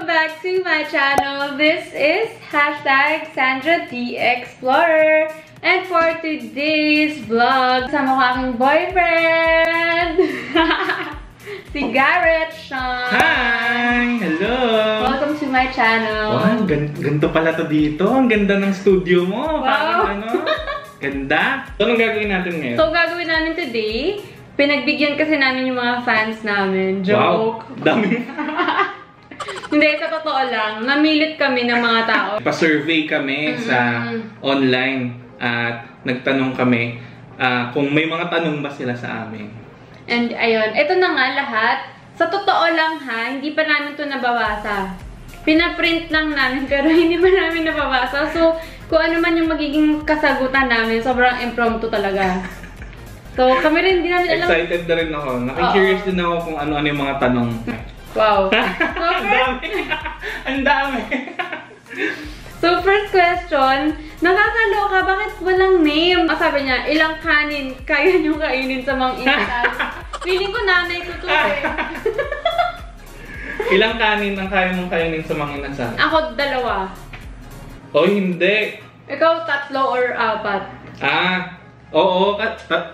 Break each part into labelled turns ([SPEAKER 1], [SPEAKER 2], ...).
[SPEAKER 1] back to my channel. This is hashtag Sandra the Explorer. And for today's vlog, kasama ko aking boyfriend, si Garrett Sean.
[SPEAKER 2] Hi! Hello!
[SPEAKER 1] Welcome to my channel.
[SPEAKER 2] Wow, ganito pala to dito. Ang ganda ng studio mo.
[SPEAKER 1] Wow.
[SPEAKER 2] Parang ano? Ganda. So, anong gagawin natin ngayon?
[SPEAKER 1] So, gagawin namin today, pinagbigyan kasi namin yung mga fans namin. Joke.
[SPEAKER 2] Wow, dami.
[SPEAKER 1] Hindi, sa totoo lang, namilit kami ng mga tao.
[SPEAKER 2] Pa-survey kami sa online at nagtanong kami kung may mga tanong ba sila sa amin.
[SPEAKER 1] And ayun, ito na nga lahat. Sa totoo lang ha, hindi pa namin ito nababasa. Pinaprint lang namin pero hindi pa namin nababasa. So, kung ano man yung magiging kasagutan namin, sobrang impromptu talaga. So, kami rin, hindi namin alam.
[SPEAKER 2] Excited na rin ako. Nakikurious din ako kung ano-ano yung mga tanong.
[SPEAKER 1] Wow.
[SPEAKER 2] Ang dami! Ang dami!
[SPEAKER 1] So, first question, nakakaloka, bakit walang name? Sabi niya, ilang kanin kaya niyong kainin sa mga inasal? Feeling ko nanay ko to eh.
[SPEAKER 2] Ilang kanin ang kaya mong kainin sa mga inasal?
[SPEAKER 1] Ako, 2.
[SPEAKER 2] O hindi.
[SPEAKER 1] Ikaw, 3 or 4?
[SPEAKER 2] Oo,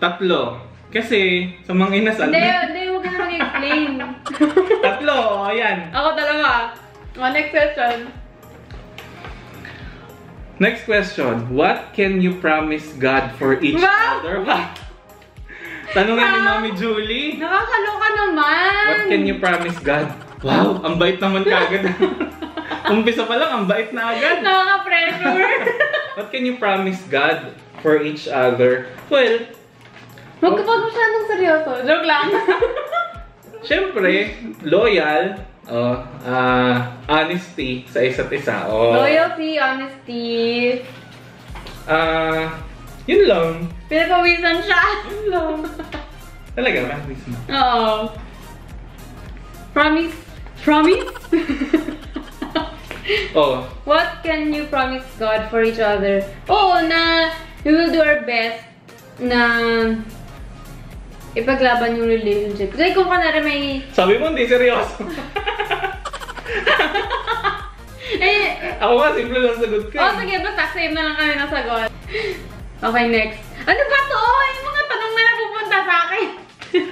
[SPEAKER 2] tatlo. Kasi sa mga inasal.
[SPEAKER 1] Hindi, huwag ka na mag-explain.
[SPEAKER 2] Tatlo, ayan.
[SPEAKER 1] Ako, 2. Next question.
[SPEAKER 2] Next question. What can you promise God for each other? Tanungin ni Mami Julie.
[SPEAKER 1] Nakakaloka naman.
[SPEAKER 2] What can you promise God? Wow, ang bait naman kagad. Umpisa pa lang, ang bait na agad.
[SPEAKER 1] Nakaka-pressure.
[SPEAKER 2] What can you promise God for each other? Well,
[SPEAKER 1] Huwag ka masyadong seryoso. Joke lang.
[SPEAKER 2] syempre, loyal, honesty sa isa't isa.
[SPEAKER 1] Loyalty, honesty.
[SPEAKER 2] Yun lang.
[SPEAKER 1] Pinapawisan siya. Yun lang.
[SPEAKER 2] Talaga, promise mo.
[SPEAKER 1] Oo. Promise? Promise?
[SPEAKER 2] Oh.
[SPEAKER 1] What can you promise God for each other? Oo, na we will do our best na ipaglaban yung relationship. Kasi kung kanara may...
[SPEAKER 2] Sabi mo, hindi seryoso. Ako nga, simple lang sagot ko.
[SPEAKER 1] Oh, sige, basta same na lang kami ng sagot. Okay, next. Ano ba to? Yung mga tanong na napupunta sa akin.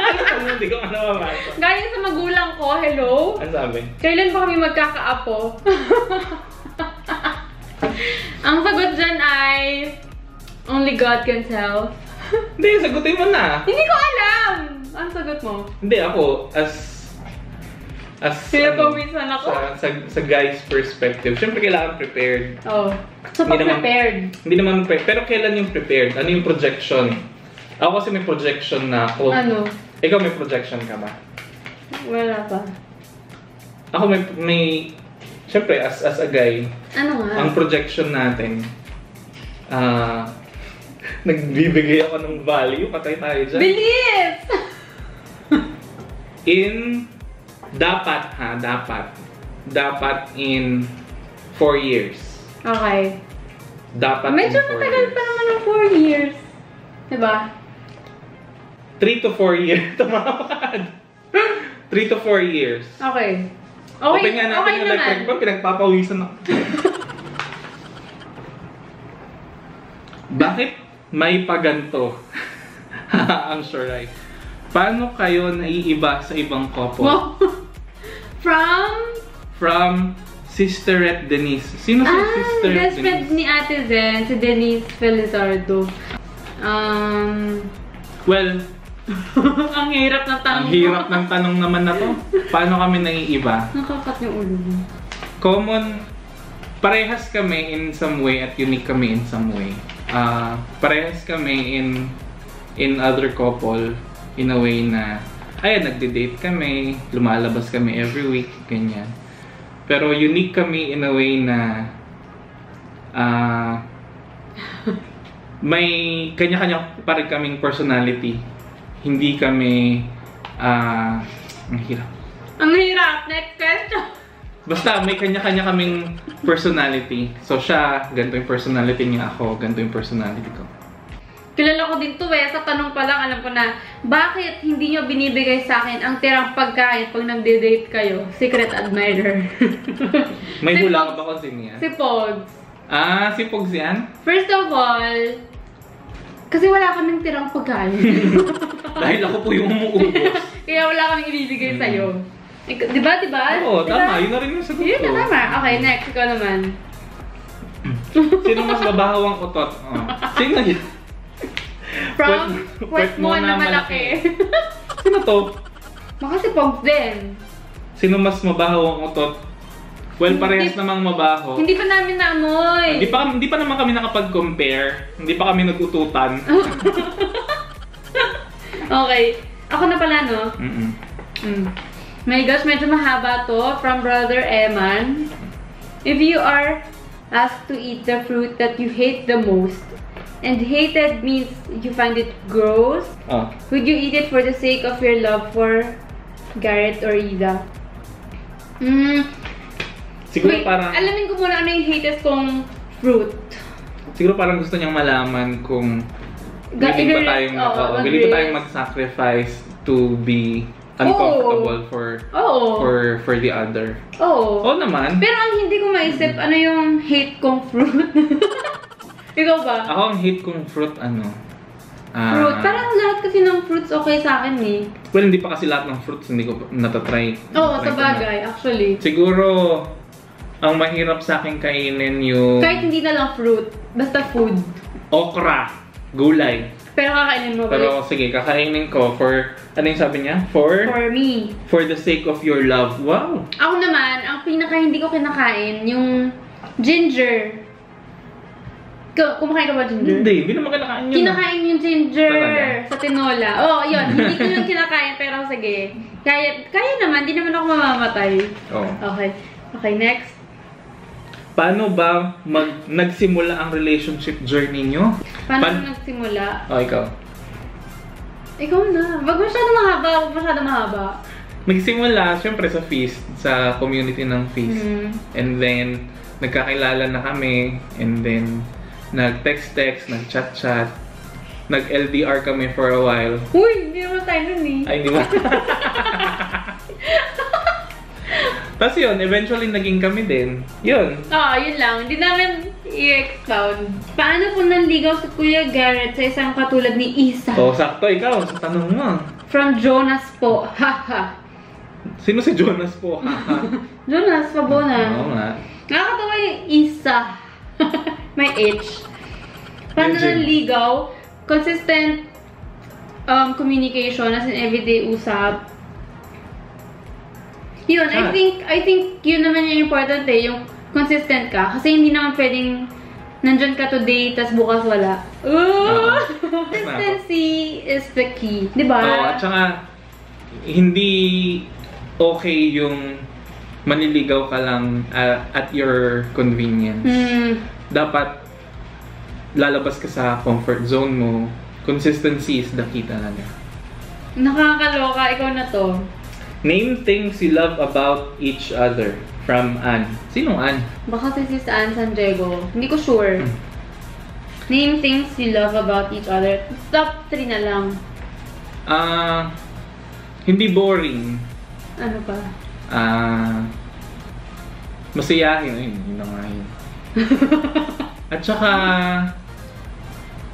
[SPEAKER 2] Ano, hindi ko mabasa.
[SPEAKER 1] Gaya sa magulang ko, hello?
[SPEAKER 2] Ano sabi?
[SPEAKER 1] Kailan ba kami magkakaapo? Ang sagot dyan ay... Only God can tell.
[SPEAKER 2] Hindi, sagutin mo na.
[SPEAKER 1] Hindi ko alam! Ang sagot mo?
[SPEAKER 2] Hindi, ako, as
[SPEAKER 1] Pinapawisan ako?
[SPEAKER 2] Sa guy's perspective, syempre kailangan prepared.
[SPEAKER 1] Oh. So, pag-prepared?
[SPEAKER 2] Hindi naman prepared. Pero kailan yung prepared? Ano yung projection? Ako kasi may projection na ako.
[SPEAKER 1] Ano?
[SPEAKER 2] Ikaw may projection ka ba?
[SPEAKER 1] Wala pa.
[SPEAKER 2] Ako may syempre, as a guy,
[SPEAKER 1] Ano nga?
[SPEAKER 2] ang projection natin, nagbibigay ako ng value, patay tayo dyan.
[SPEAKER 1] Bilis!
[SPEAKER 2] Dapat in 4 years.
[SPEAKER 1] Okay.
[SPEAKER 2] Dapat
[SPEAKER 1] Medyo
[SPEAKER 2] in 4
[SPEAKER 1] matagal
[SPEAKER 2] years.
[SPEAKER 1] pa naman ng 4 years. Diba?
[SPEAKER 2] 3 to 4 years. Tumawad. 3 to 4 years.
[SPEAKER 1] Okay.
[SPEAKER 2] Open nga natin
[SPEAKER 1] okay
[SPEAKER 2] yung
[SPEAKER 1] naman.
[SPEAKER 2] electric pa, pinagpapawisan ako. Bakit may paganto? Ang sure ay. Paano kayo naiiba sa ibang couple?
[SPEAKER 1] Wow.
[SPEAKER 2] From Sisterette Denise. Sino si Sisterette
[SPEAKER 1] best
[SPEAKER 2] Denise?
[SPEAKER 1] friend ni Ate Zen, si Denise Felizardo.
[SPEAKER 2] Well,
[SPEAKER 1] ang hirap ng tanong.
[SPEAKER 2] ang hirap ng tanong naman na to. Paano kami naiiba?
[SPEAKER 1] Nakakat yung ulo mo.
[SPEAKER 2] Parehas kami in some way at unique kami in some way. Parehas kami in other couple in a way na nagde-date kami, lumalabas kami every week, ganyan. Pero unique kami in a way na may kanya-kanya pa rin kaming personality. Hindi kami ang hirap.
[SPEAKER 1] Ang hirap! Next question!
[SPEAKER 2] Basta may kanya-kanya kaming personality. So siya, ganito yung personality niya, ako, ganito yung personality ko.
[SPEAKER 1] Kilala ko din to sa tanong pa lang, alam ko na, bakit hindi nyo binibigay sa akin ang tirang pagkain pag nagde-date kayo? Secret admirer.
[SPEAKER 2] May
[SPEAKER 1] Si
[SPEAKER 2] hula ka
[SPEAKER 1] Pogs.
[SPEAKER 2] ba kung sino yan?
[SPEAKER 1] Si Pogs.
[SPEAKER 2] Si Pogs yan?
[SPEAKER 1] First of all, kasi wala kaming tirang pagkain.
[SPEAKER 2] Dahil ako po yung umuubos.
[SPEAKER 1] Kaya wala kaming ibibigay sa'yo. Diba?
[SPEAKER 2] Oo, tama. Yun na rin yung sagot
[SPEAKER 1] Yun
[SPEAKER 2] ko.
[SPEAKER 1] na, tama. Okay, next. Ikaw naman.
[SPEAKER 2] Sino mas mabahaw ang utot? Sino yun?
[SPEAKER 1] From
[SPEAKER 2] Puwet mo
[SPEAKER 1] mo na
[SPEAKER 2] na
[SPEAKER 1] malaki.
[SPEAKER 2] Sino to?
[SPEAKER 1] Baka si Pogs din.
[SPEAKER 2] Sino mas mabahaw ang utot? Well, parehas namang mabaho.
[SPEAKER 1] Hindi pa namin naamoy.
[SPEAKER 2] Hindi pa naman kami nakapag-compare. Hindi pa kami nag-ututan.
[SPEAKER 1] Okay. Ako na pala, no? My gosh, medyo mahaba to. From Brother Eman. If you are asked to eat the fruit that you hate the most, and hated means you find it gross, would you eat it for the sake of your love for Garrett or Ida?
[SPEAKER 2] Siguro
[SPEAKER 1] Wait,
[SPEAKER 2] parang...
[SPEAKER 1] alamin ko muna ano yung hatest kong fruit.
[SPEAKER 2] Siguro parang gusto niyang malaman kung willing pa tayong mag-sacrifice to be uncomfortable for the other. Oo naman.
[SPEAKER 1] Pero ang hindi ko maisip, ano yung hate kong fruit? Ikaw ba?
[SPEAKER 2] Ako ang hate kong fruit,
[SPEAKER 1] Fruit? Parang lahat kasi ng fruits okay sa akin eh.
[SPEAKER 2] Well, hindi pa kasi lahat ng fruits hindi ko natatry.
[SPEAKER 1] Oo, sa bagay, actually.
[SPEAKER 2] Siguro, ang mahirap sa akin kainin yung...
[SPEAKER 1] Kahit hindi na lang fruit, basta food.
[SPEAKER 2] Okra. Gulay.
[SPEAKER 1] Pero kakainin mo ba?
[SPEAKER 2] Pero sige, kakainin ko for... Ano yung sabi niya? For
[SPEAKER 1] me.
[SPEAKER 2] For the sake of your love. Wow!
[SPEAKER 1] Ako naman, ang pinaka hindi ko kinakain, yung ginger. Kumakain ka ba ginger?
[SPEAKER 2] Hindi naman kinakain yun.
[SPEAKER 1] Kinakain yung ginger
[SPEAKER 2] talaga?
[SPEAKER 1] sa tinola. Oo, yun. Hindi ko yung kinakain, pero sige. Kaya naman, di naman ako mamamatay.
[SPEAKER 2] Oo.
[SPEAKER 1] Okay, next.
[SPEAKER 2] Paano ba nagsimula ang relationship journey nyo?
[SPEAKER 1] Paano nagsimula?
[SPEAKER 2] Ikaw.
[SPEAKER 1] Ikaw na. Wag masyado mahaba.
[SPEAKER 2] Nagsimula, syempre sa Feast, sa community ng Feast. And then, nagkakilala na kami. And then, nag-text-text, nag-chat-chat. Nag-LDR kami for a while.
[SPEAKER 1] Uy, hindi naman tayo nun eh.
[SPEAKER 2] Ay, hindi ba? Tapos yun, eventually naging kami din. Yun.
[SPEAKER 1] Yun lang. Hindi namin i-expound. Paano po nanligaw si Kuya Garrett sa isang katulad ni Isa?
[SPEAKER 2] Sakto, ikaw. Sa tanong mo.
[SPEAKER 1] From Jonas po. Haha.
[SPEAKER 2] Sino si Jonas po?
[SPEAKER 1] Jonas, Pabona.
[SPEAKER 2] Oo nga.
[SPEAKER 1] Nakakatawa yung Isa. May H. Paano nanligaw? Consistent communication, as in everyday usap. Yun, I think yun naman yung important yung consistent ka. Kasi hindi naman pwedeng nandyan ka today, tas bukas wala. Consistency is the key. Diba?
[SPEAKER 2] At saka, hindi okay yung manliligaw ka lang at your convenience. Dapat lalabas ka sa comfort zone mo. Consistency is the key talaga.
[SPEAKER 1] Nakakaloka. Ikaw na to.
[SPEAKER 2] Name things you love about each other. From Ann. Sinong Ann?
[SPEAKER 1] Baka si Sis Ann San Diego. Hindi ko sure. Name things you love about each other. Top 3 na lang.
[SPEAKER 2] Hindi boring.
[SPEAKER 1] Ano pa?
[SPEAKER 2] Masayahin. Yun na nga yun. At saka,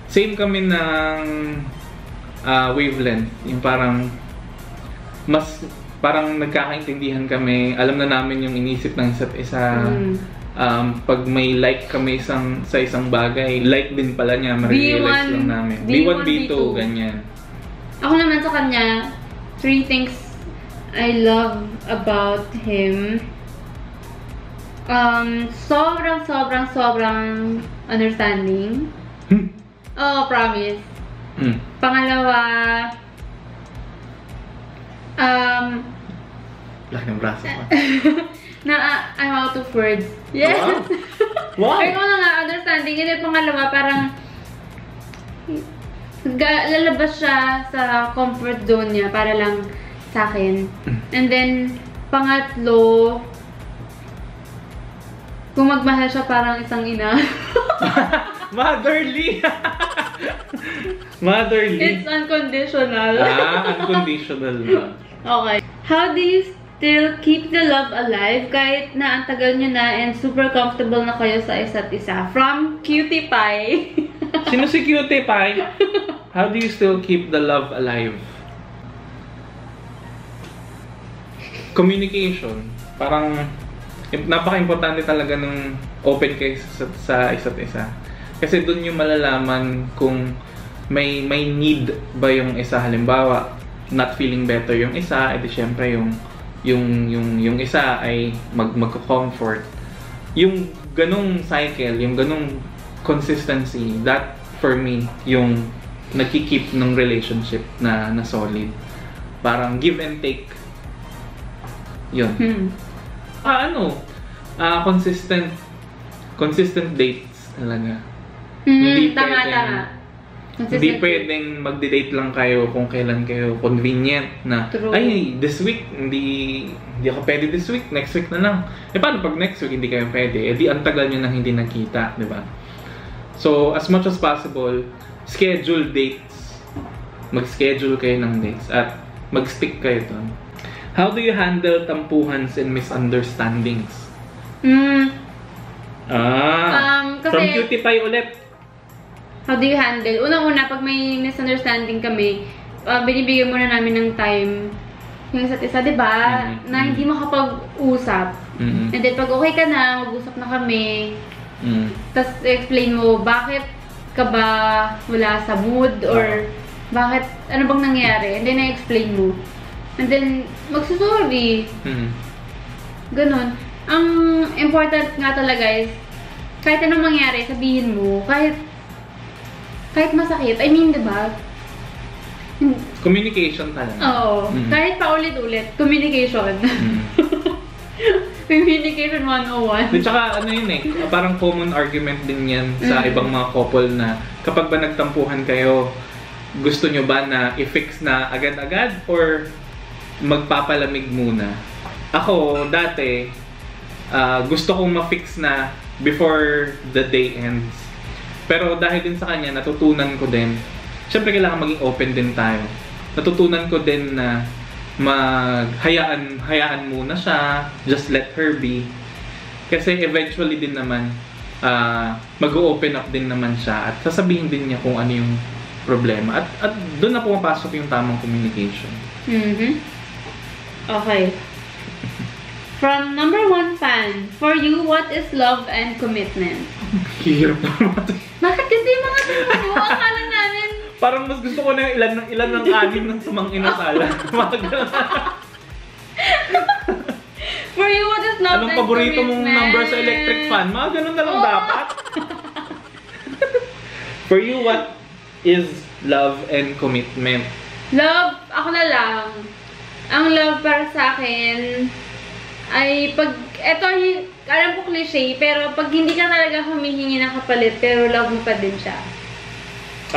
[SPEAKER 2] same kami ng wavelength. Yung parang, parang nagkakaintindihan kami. Alam na namin yung inisip ng isa't isa. Pag may like kami sa isang bagay, like din pala niya, ma-realize lang namin. B1, B2, ganyan.
[SPEAKER 1] Ako naman sa kanya, 3 things I love about him. Sobrang understanding. Promise. Pangalawa,
[SPEAKER 2] laki ng braso ko.
[SPEAKER 1] I'm out of words. Yes!
[SPEAKER 2] Wow!
[SPEAKER 1] Ikaw na nga, understanding. And then pangalawa, parang lalabas siya sa comfort zone niya para lang sa akin. And then, pangatlo, kung magmahal siya parang isang ina.
[SPEAKER 2] Motherly! Motherly.
[SPEAKER 1] It's unconditional.
[SPEAKER 2] Unconditional na.
[SPEAKER 1] Okay. How do you still keep the love alive kahit na ang tagal nyo na and super comfortable na kayo sa isa't isa? From Cutie Pie.
[SPEAKER 2] Sino si Cutie Pie? How do you still keep the love alive? Communication. Parang napaka-importante talaga ng open kayo sa isa't isa. Kasi doon yung malalaman kung may need ba yung isa. Halimbawa, not feeling better yung isa, edi syempre yung isa ay magko-comfort. Yung ganung cycle, yung ganung consistency, that for me yung nagki-keep ng relationship na solid. Parang give and take. Yun. Consistent dates talaga.
[SPEAKER 1] Tama.
[SPEAKER 2] Hindi pwedeng magde-date lang kayo kung kailan kayo convenient na,
[SPEAKER 1] True.
[SPEAKER 2] ay, this week, hindi ako pwede this week, next week na lang. Paano pag next week hindi kayo pwede? Di ang tagal nyo nang hindi nagkita, di ba? So, as much as possible, schedule dates. Mag-schedule kayo ng dates at mag-stick kayo doon. How do you handle tampuhans and misunderstandings? From Cutie Pie ulit.
[SPEAKER 1] How do you handle? Unang-una, pag may misunderstanding kami, binibigyan muna namin ng time yung isa't isa, diba? Na hindi makapag-usap. And then, pag okay ka na, mag-usap na kami, tapos explain mo, bakit ka ba wala sa mood? Or bakit, ano bang nangyari? And then, I-explain mo. And then, magsusorry. Ganon. Ang important nga talaga is, kahit anong mangyari, sabihin mo, kahit masakit, I mean, diba?
[SPEAKER 2] Communication talaga.
[SPEAKER 1] Oo. Kahit paulit-ulit, communication. Communication 101.
[SPEAKER 2] At saka, ano yun parang common argument din yan sa ibang mga couple na kapag ba nagtampuhan kayo, gusto nyo ba na i-fix na agad-agad or magpapalamig muna? Ako, dati, gusto kong ma-fix na before the day ends. Pero dahil din sa kanya, natutunan ko din, syempre kailangan maging open din tayo. Natutunan ko din na hayaan muna siya, just let her be. Kasi eventually din naman, mag-open up din naman siya at sasabihin din niya kung ano yung problema. At doon na pumapasok yung tamang communication.
[SPEAKER 1] Okay. From number 1 fan, for you, what is love and commitment?
[SPEAKER 2] Hirap naman.
[SPEAKER 1] Bakit kasi yung mga tanong mo? Akala namin.
[SPEAKER 2] Parang mas gusto ko na yung ilan ng anim ng sumang inasala.
[SPEAKER 1] For you, what is love
[SPEAKER 2] Anong
[SPEAKER 1] and
[SPEAKER 2] paborito mong
[SPEAKER 1] commitment?
[SPEAKER 2] number sa electric fan? Mga ganun na lang dapat. For you, what is love and commitment?
[SPEAKER 1] Love, ako na lang. Ang love para sa akin ay pag, eto, alam ko cliche, pero pag hindi ka talaga humihingi ng kapalit, pero love mo pa din siya.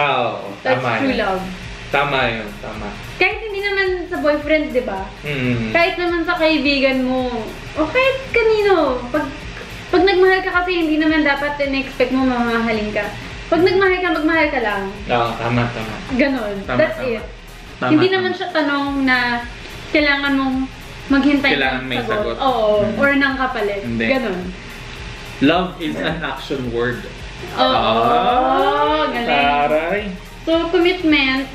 [SPEAKER 2] Oo,
[SPEAKER 1] That's
[SPEAKER 2] tama
[SPEAKER 1] true
[SPEAKER 2] yun.
[SPEAKER 1] love.
[SPEAKER 2] Tama yun, tama.
[SPEAKER 1] Kahit hindi naman sa boyfriend, di ba?
[SPEAKER 2] Kahit
[SPEAKER 1] Kahit naman sa kaibigan mo, o kahit kanino. Pag nagmahal ka kasi, hindi naman dapat in-expect mo mamahalin ka. Pag nagmahal ka, magmahal ka lang.
[SPEAKER 2] Oo, tama.
[SPEAKER 1] Ganon. That's it. Hindi naman siya tanong na kailangan mong maghintay
[SPEAKER 2] Kailangan may sagot.
[SPEAKER 1] Oo, or ng kapalit.
[SPEAKER 2] Hindi.
[SPEAKER 1] Ganon.
[SPEAKER 2] Love is an action word.
[SPEAKER 1] Oo, galing.
[SPEAKER 2] Taray.
[SPEAKER 1] So, commitment.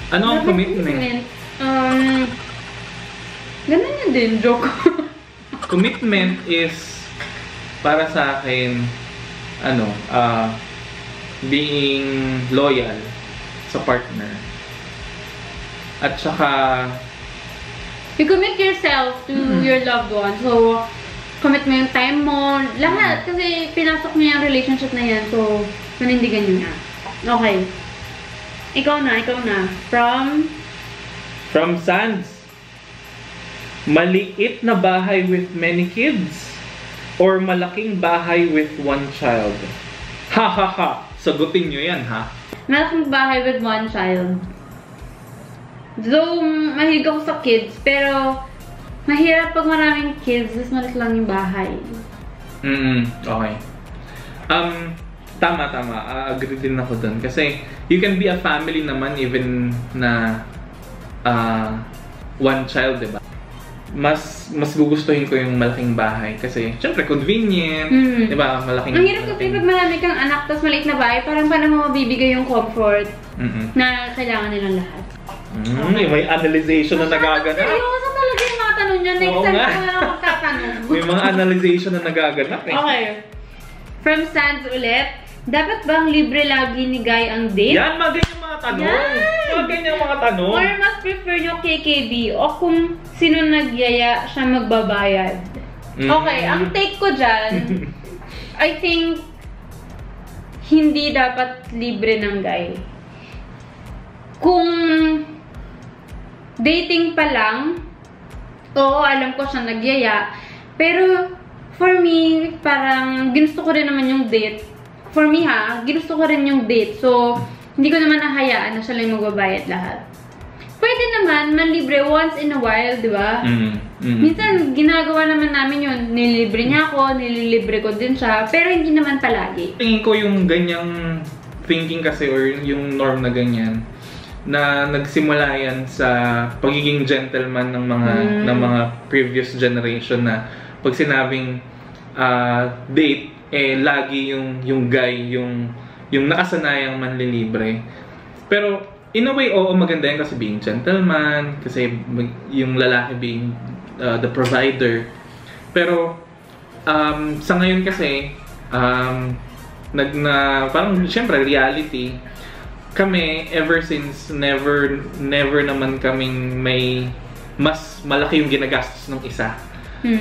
[SPEAKER 2] Ano ang commitment?
[SPEAKER 1] Ganun yun din, joke.
[SPEAKER 2] Commitment is, para sa akin, being loyal sa partner. At saka,
[SPEAKER 1] You commit yourself to your loved one. So, commit mo yung time mo, lahat. Kasi pinasok mo yung relationship na yan. So, manindigan nyo na. Okay. Ikaw na.
[SPEAKER 2] From Sands, maliit na bahay with many kids or malaking bahay with one child? Ha. Sagutin nyo yan, ha?
[SPEAKER 1] Malaking bahay with one child. Though, mahilig ako sa kids, pero mahirap pag maraming kids, mas maliit lang yung bahay.
[SPEAKER 2] Okay. Tama. Agree din ako dun. Kasi you can be a family naman even na one child, diba? Mas gugustuhin ko yung malaking bahay kasi syempre convenient, diba? Malaking.
[SPEAKER 1] Ang hirap kasi pag marami kang anak tapos maliit na bahay, parang paano mo mabibigay yung comfort na kailangan nilang lahat.
[SPEAKER 2] May analyzation na nagaganap.
[SPEAKER 1] Seryoso talaga yung mga tanong niya. Next time ko na magtatanong.
[SPEAKER 2] May mga analyzation na nagaganap eh.
[SPEAKER 1] Okay. From Sands ulit. Dapat bang libre lagi ni Guy ang date?
[SPEAKER 2] Yan, mga ganyan mga tanong. Mga ganyan mga tanong.
[SPEAKER 1] Or mas prefer nyo KKB? O kung sino nagyaya, siya magbabayad? Okay, ang take ko dyan, I think, hindi dapat libre ng guy. Kung dating pa lang, oo, alam ko siya nagyaya. Pero, for me, parang ginusto ko rin naman yung date. For me ginusto ko rin yung date. So, hindi ko naman nahayaan na siya lang magbabayad lahat. Pwede naman, manlibre once in a while, di ba? Minsan, ginagawa naman namin yun. Nililibre niya ako, nililibre ko din siya. Pero hindi naman palagi.
[SPEAKER 2] Tingin ko yung ganyang thinking kasi or yung norm na ganyan na nagsimula yan sa pagiging gentleman ng mga previous generation na pag sinabing date, lagi yung guy, yung nakasanayang manlilibre. Pero, in a way, oo, maganda yan kasi being gentleman, kasi yung lalaki being the provider. Pero, sa ngayon kasi, parang, syempre, reality, kami, ever since, never naman kaming may mas malaki yung ginagastos ng isa.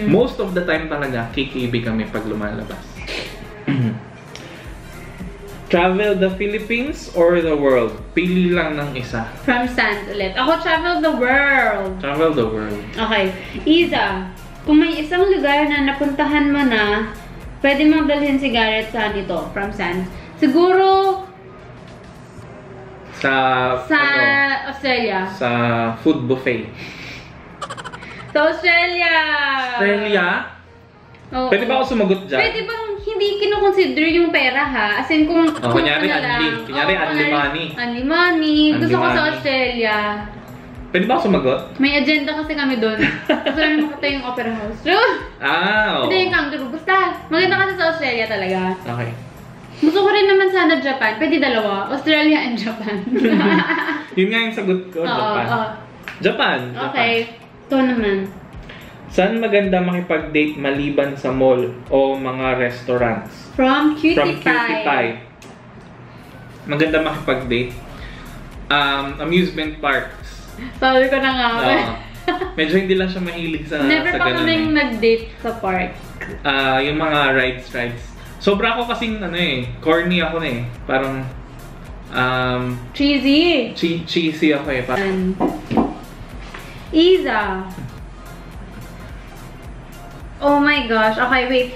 [SPEAKER 2] Most of the time talaga, KKB kami pag lumalabas. Travel the Philippines or the world? Pili lang ng isa.
[SPEAKER 1] From Sands ulit. Ako, travel the world.
[SPEAKER 2] Travel the world.
[SPEAKER 1] Okay. Isa, kung may isang lugar na napuntahan mo na, pwede mong dalhin si Garrett sa ito, from Sands. Siguro,
[SPEAKER 2] sa
[SPEAKER 1] Australia.
[SPEAKER 2] Sa food buffet.
[SPEAKER 1] Sa Australia!
[SPEAKER 2] Australia?
[SPEAKER 1] Oo.
[SPEAKER 2] Pwede ba ako sumagot dyan?
[SPEAKER 1] Pwede bang hindi kinukonsider yung pera ha? As in kung
[SPEAKER 2] kunyari unli money.
[SPEAKER 1] Unli money. Gusto ko sa Australia.
[SPEAKER 2] Pwede ba ako sumagot?
[SPEAKER 1] May agenda kasi kami doon. Gusto namin makita yung opera house. True?
[SPEAKER 2] Oo.
[SPEAKER 1] Ito yung kangaroo. Basta, maganda kasi sa Australia talaga.
[SPEAKER 2] Okay.
[SPEAKER 1] Gusto ko rin naman sana Japan. Pwede dalawa. Australia and Japan.
[SPEAKER 2] Yun nga yung sagot ko. Japan. Japan.
[SPEAKER 1] Okay. Ito naman.
[SPEAKER 2] Saan maganda makipag-date maliban sa mall o mga restaurants?
[SPEAKER 1] From Cutie
[SPEAKER 2] From Cutie Pie. Maganda makipag-date. Amusement parks.
[SPEAKER 1] Sabi ko na nga.
[SPEAKER 2] Medyo hindi lang siya mahilig sa
[SPEAKER 1] Never
[SPEAKER 2] sa
[SPEAKER 1] pa kaming nag-date sa park.
[SPEAKER 2] Yung mga rides. Sobra ako kasing corny ako na eh. Parang
[SPEAKER 1] cheesy.
[SPEAKER 2] Cheesy ako eh.
[SPEAKER 1] Isa. Oh my gosh. Okay, wait.